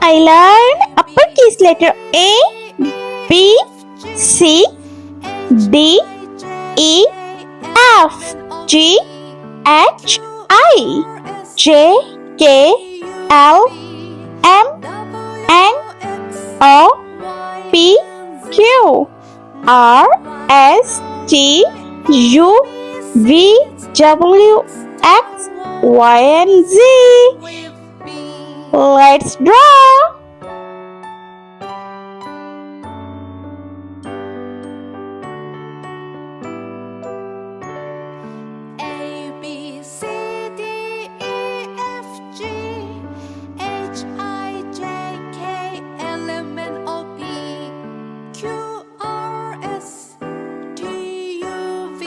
I learned uppercase letter A, B, C, D, E, F, G, H, I, J, K, L, M, N, O, P, Q, R, S, T, U, V, W, X, Y, and Z. Let's draw. A, B, C, D, E, F, G, H, I, J, K, L, M, N, O, P, Q, R, S, T, U, V,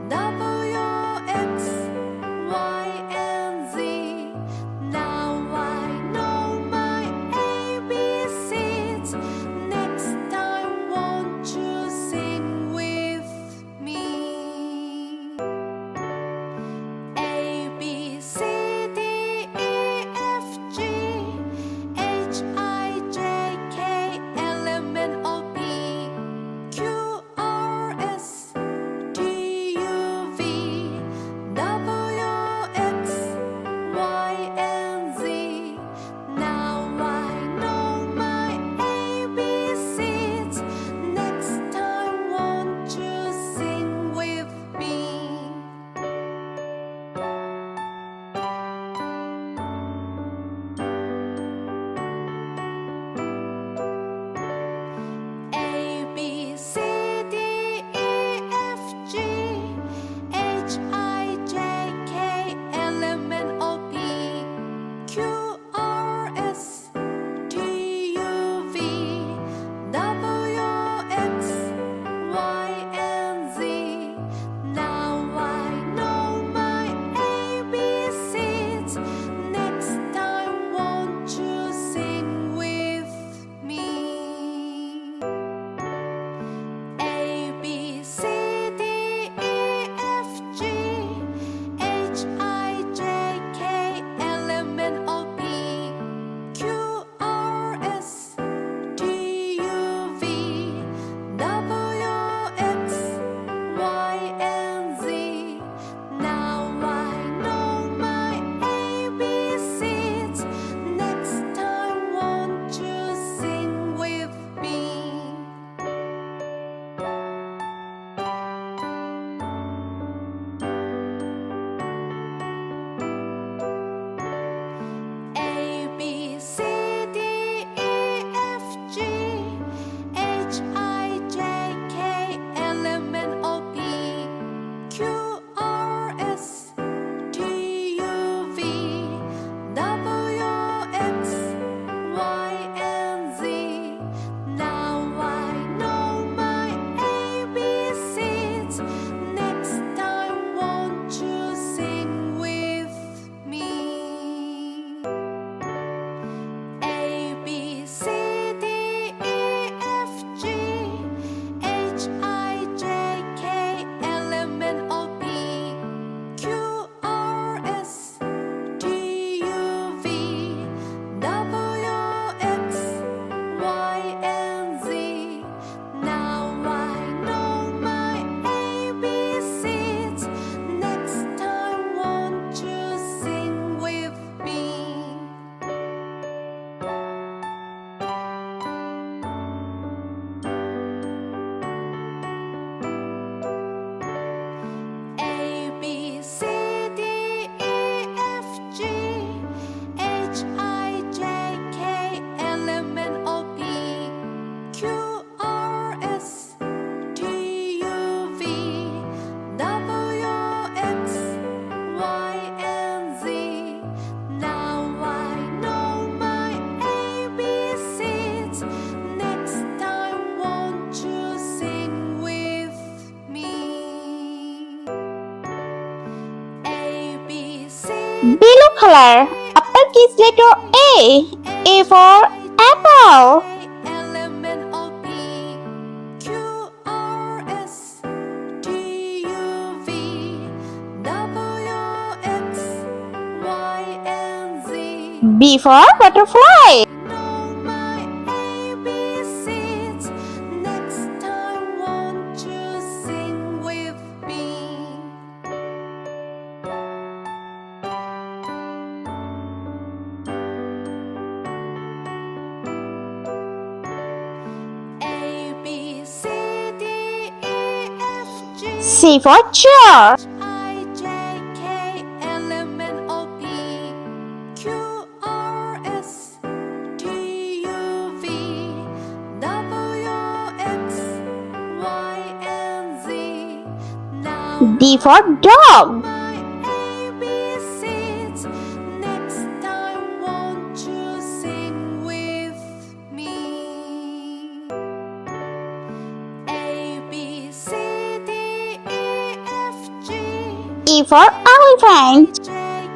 W, X, Y, and Z. Now I know my ABCs. Next time, won't you sing with me? A, B, C, D, E, F, G, H, I, J, K, L, M, N, O, P, Q, R, S, T, U, V, W, X, Y, and Z. Now I know my ABCs. Next time, won't you sing with me? A, B, C, D, E, F, G, H, I, J, K, L, M, N, O, P, Q, R, S, T, U, V, W, X, Y, and Z. Now I know my ABCs. Next time, won't you sing with me? A, B, C, D, E, F, G, H, I, J, K, L, M, N, O, P, Q, R, S, T, U, V, W, X, Y, and Z. Now I know my ABCs. Next time, won't you sing with me? A, B, C, D, E, F, G, H, I, J, K, L, M, N, O, P, Q, R, S, T, U, V, W, X, Y, and Z. Now I know my ABCs. Next time, won't you sing with me? A, B, C, D, E, F, G, H, I, J, K, L, M, N, O, P, Q, R, S, T, U, V, W, X, Y, and Z. Now I know my ABCs. Next time, won't you sing with me? A, B, C, D, E, F, G, H, I, J, K, L, M, N, O, P, Q, R, S, T, U, V, W, X, Y, and Z. Now I know my ABCs. Next time, won't you sing with me? A, B, C, Blue color. Uppercase letter A. A for apple. L, M, N, O, P, Q, R, S, T, U, V, W, X, Y, and Z. B for butterfly. C for chair. I, J, K, L, M, N, O, P, Q, R, S, T, U, V, W, X, Y, and Z. Now D for dog. my ABCs. Next time, won't you sing with me? A, B, C, D, E, F, G, E for elephant. J,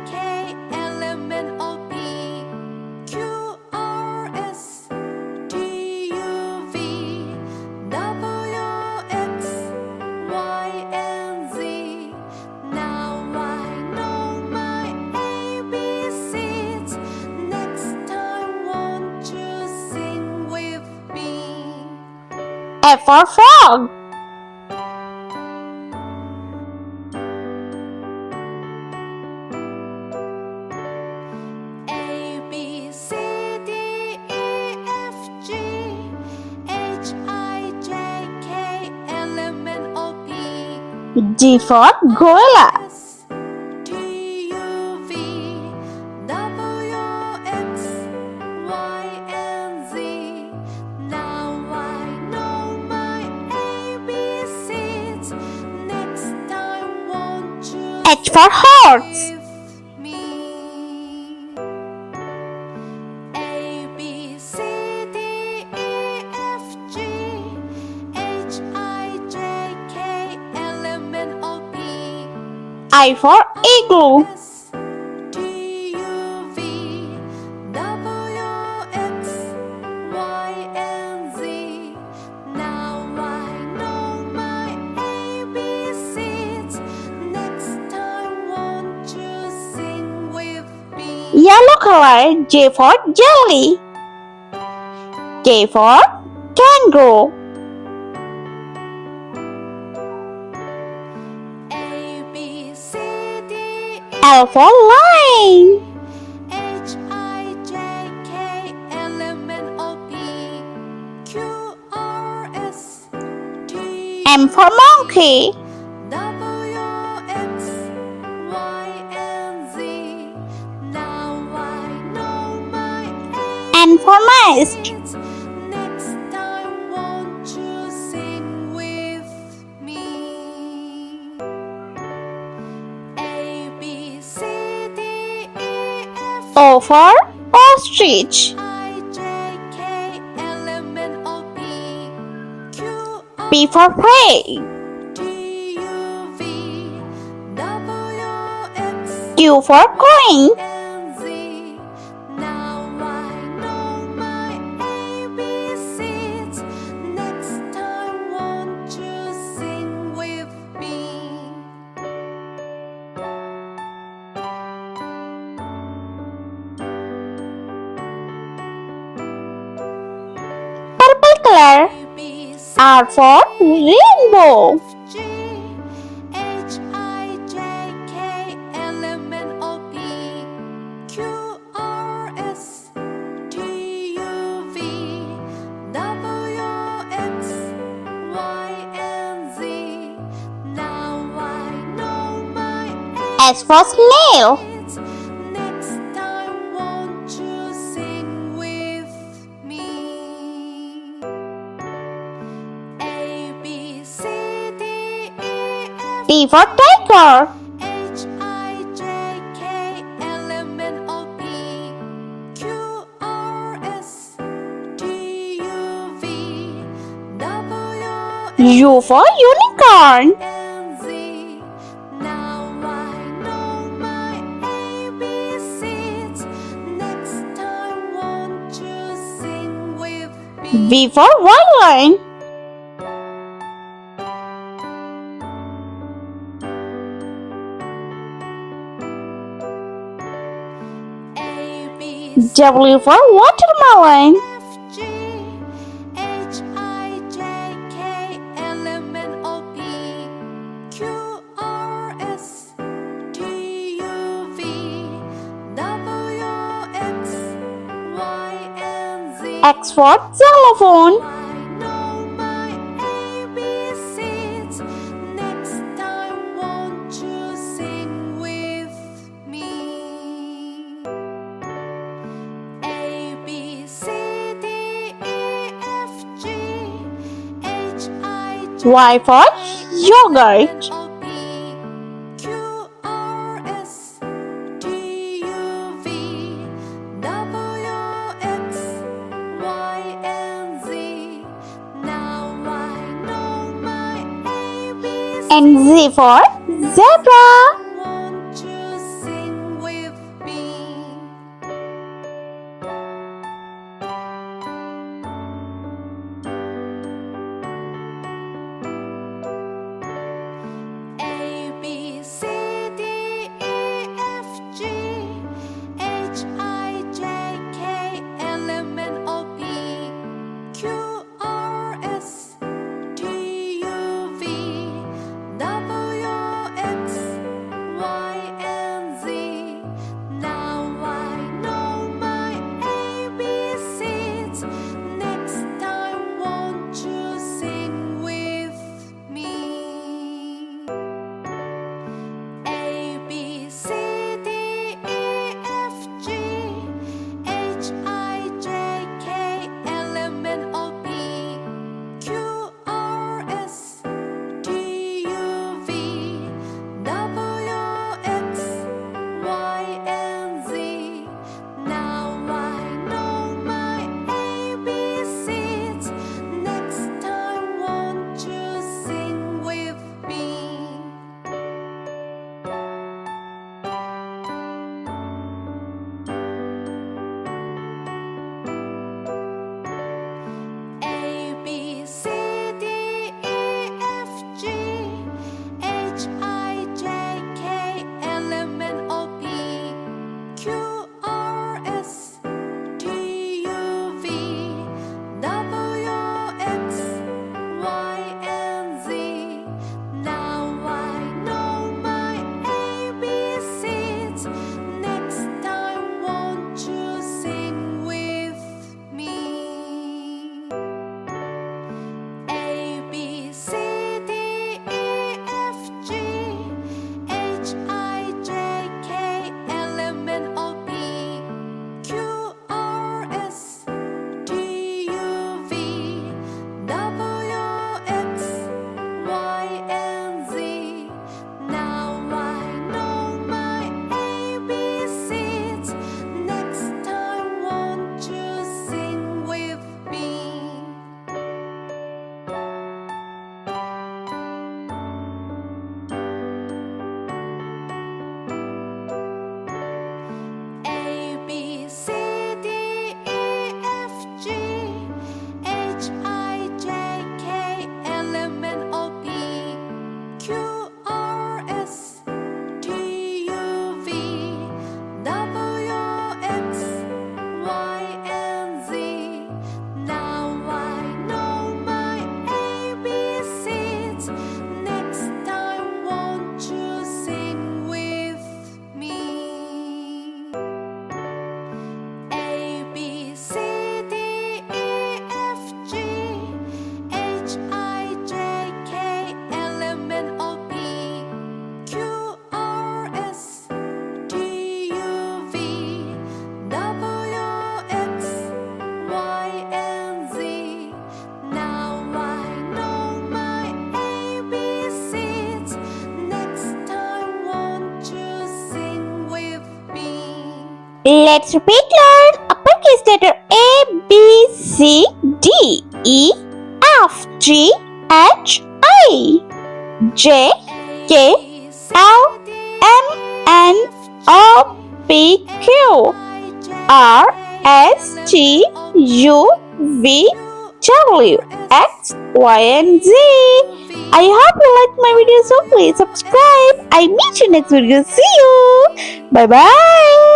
K, L, M, N, O, P, Q, R, S, T, U, V, W, X, Y, and Z. Now I know my ABCs. Next time, won't you sing with me? F for frog. A, B, C, D, E, F, G, H, I, J, K, L, M, N, O, P, G for gorilla. S, T, U, V, W, X, Y, and Z. Now I know my ABCs. Next time, won't you H for horse. with me? A, B, C, D, E, F, G, H, I, J, K, L, M, N, O, P, I for igloo. S, T, U, V, W, X, Y, and Z. Now I know my ABCs. Next time, won't you sing with me? Yellow color. J for jelly. K for kangaroo. A, B, C, D, E, L for lion. H, I, J, K, L, M, N, O, P, Q, R, S, T, M for monkey. W, X, Y, and Z. Now I know my N for nest. ABCs. Next time, won't you sing with me? A, B, C, D, E, F, O for ostrich. I, J, K, L, M, N, O, P, Q, R, P for prey. T, U, V, W, X, Q for queen. and Z. Now I know my ABCs. Next time, won't you sing with me? Purple color. A, B, C, R for rainbow. G, H, I, J, K, L, M, N, O, P, Q, R, S, T, U, V, W, X, Y, and Z. Now I know my S for snail. ABCs. Next time, won't you sing with me? A, B, C, D, E, F, T for tiger. H, I, J, K, L, M, N, O, P, Q, R, S, T, U, V, W, U for unicorn. and Z. Now I know my ABCs. Next time, won't you sing with me? V for violin. A, B, C, W for watermelon. F, G, H, I, J, K, L, M, N, O, P, Q, R, S, T, U, V, W, X, Y, and Z. X for xylophone. I know my ABCs. Next Y for yogurt. And Z for zebra. Won't you sing with me? A B C D E F G H I J K L M N O P Q R S T U V W X Y and Z. Now I know my ABCs. Next time, won't you sing with me? A B C D E F G H I J K L M N O P Q R S T U V W X Y and Z. Now I know my ABCs. Next time, won't you sing with me? A B C D E F G H I J K L M N O P Q R S T U V W X Y and Z. Now I know my ABCs. Next time, won't you sing with me? A B C D E F G H I J K L M N O P Q R S T U V W X Y and Z. Now I know my ABCs. Next time, won't you sing with me? A B C D E F G H I J K L M N O P Q R S T U V W X Y and Z. Now I know my ABCs. Next time, won't you sing with me? A B C D E F G H I J K L M N O P Q R S T U V W X Y and Z. Now I know my ABCs. Next time, won't you sing with me? Let's repeat learn uppercase letter A, B, C, D, E, F, G, H, I, J, K, L, M, N, O, P, Q, R, S, T, U, V, W, X, Y, and Z. I hope you liked my video, so please subscribe. I meet you next video. See you. Bye bye.